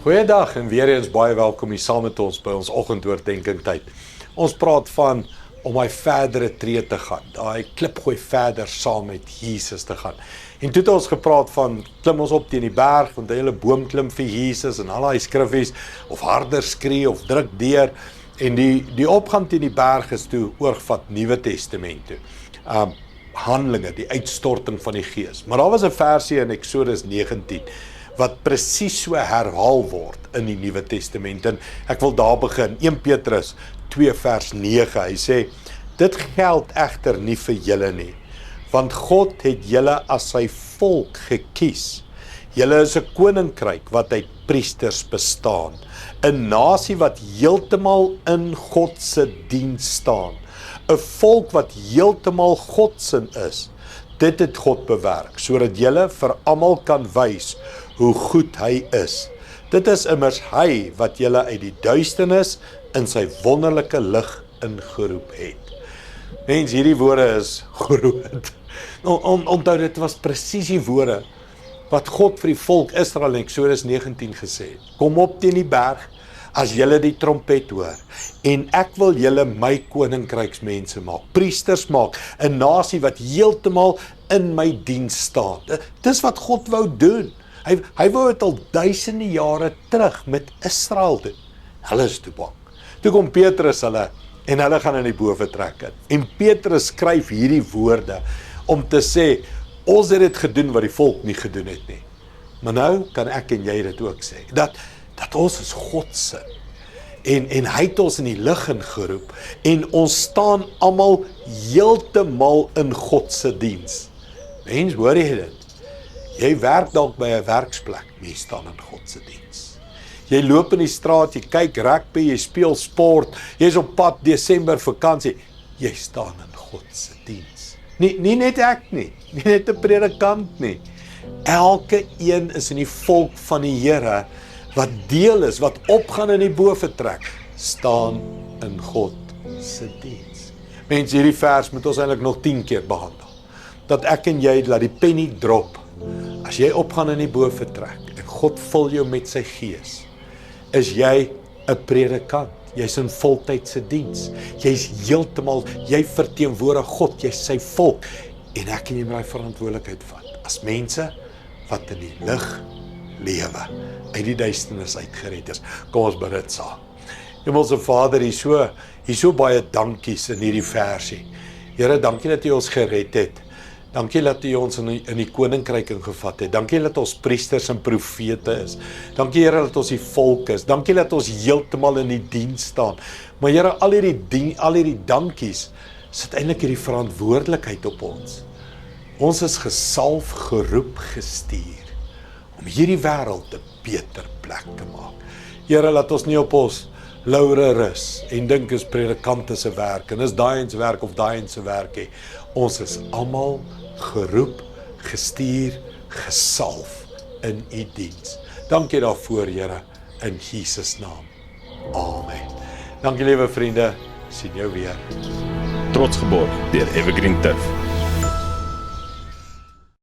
Goeiedag en weer eens baie welkom hier saam met ons by ons oggendoordenkings tyd. Ons praat van om hy verdere tree te gaan, daai klip gooi verder saam met Jesus te gaan. En toe het ons gepraat van klim ons op teen die berg, want hy hele boom klim vir Jesus en al daai skriffies, of harder skree of druk deur. En die opgang teen die berg is toe oorgevat Nuwe Testament toe. Handelinge, die uitstorting van die Gees. Maar daar was 'n versie in Eksodus 19 wat presies so herhaal word in die Nuwe Testament. En ek wil daar begin. 1 Petrus 2 vers 9. Hy sê, dit geld egter nie vir julle nie, want God het julle as sy volk gekies. Julle is 'n koninkryk wat uit priesters bestaan, 'n nasie wat heeltemal in God se diens staan, 'n volk wat heeltemal Godsin is. Dit het God bewerk, sodat julle vir almal kan wys hoe goed hy is. Dit is immers hy wat julle uit die duisternis in sy wonderlike lig ingeroep het. Mens, hierdie woorde is groot. Onthou, dit was presies die woorde wat God vir die volk Israel in Eksodus 19 gesê het. Kom op teen die berg as julle die trompet hoor, en ek wil julle my koninkryksmense maak, priesters maak, 'n nasie wat heeltemal in my diens staan. Dis wat God wou doen. Hy wou dit al duisende jare terug met Israel doen. Hulle is toe bang. Toe kom Petrus hulle, en hulle gaan in die bowetrek in. En Petrus skryf hierdie woorde, om te sê, ons het dit gedoen wat die volk nie gedoen het nie. Maar nou kan ek en jy dit ook sê, dat ons is Godse. En hy het ons in die lig ingeroep, en ons staan almal heeltemal in God se diens. Mens, hoor jy dit? Jy werk dalk by 'n werksplek, maar jy staan in God se diens. Jy loop in die straat, jy kyk rugby, jy speel sport, jy's op pad Desember vakansie, jy staan in God se diens. Nie net ek nie net 'n predikant nie. Elke een is in die volk van die Here, wat deel is, wat opgaan in die bowetrek, staan in God se diens. Mense, hierdie vers moet ons eintlik nog 10 keer behandel. Dat ek en jy laat die penny drop. As jy opgaan in die bowetrek en God vul jou met sy Gees, is jy 'n predikant. Jy's in voltydse diens. Jy's heeltemal, jy verteenwoordig God, jy's sy volk. En ek en jy moet daai verantwoordelikheid vat. As mense wat in die lig lewe, uit die duisternis uitgered is. Kom ons bid dit saam. Hemelse Vader, hier so baie dankies in hierdie versie. Here, dankie dat U ons gered het. Dankie dat U ons in die koninkryk ingevat het. Dankie dat ons priesters en profete is. Dankie Here dat ons die volk is. Dankie dat ons heeltemal in die diens staan. Maar Here, al hierdie dankies sit eintlik hierdie verantwoordelikheid op ons. Ons is gesalf, geroep, gestuur om hierdie wêreld 'n beter plek te maak. Here, laat ons nie op ons laure rus en dink is predikante se werk en is daai en se werk of daai en se werk hê. Ons is almal geroep, gestuur, gesalf in U diens. Dankie daarvoor, Here, in Jesus naam. Amen. Dankie liewe vriende, sien jou weer. Trots geborg deur Evergreen Turf.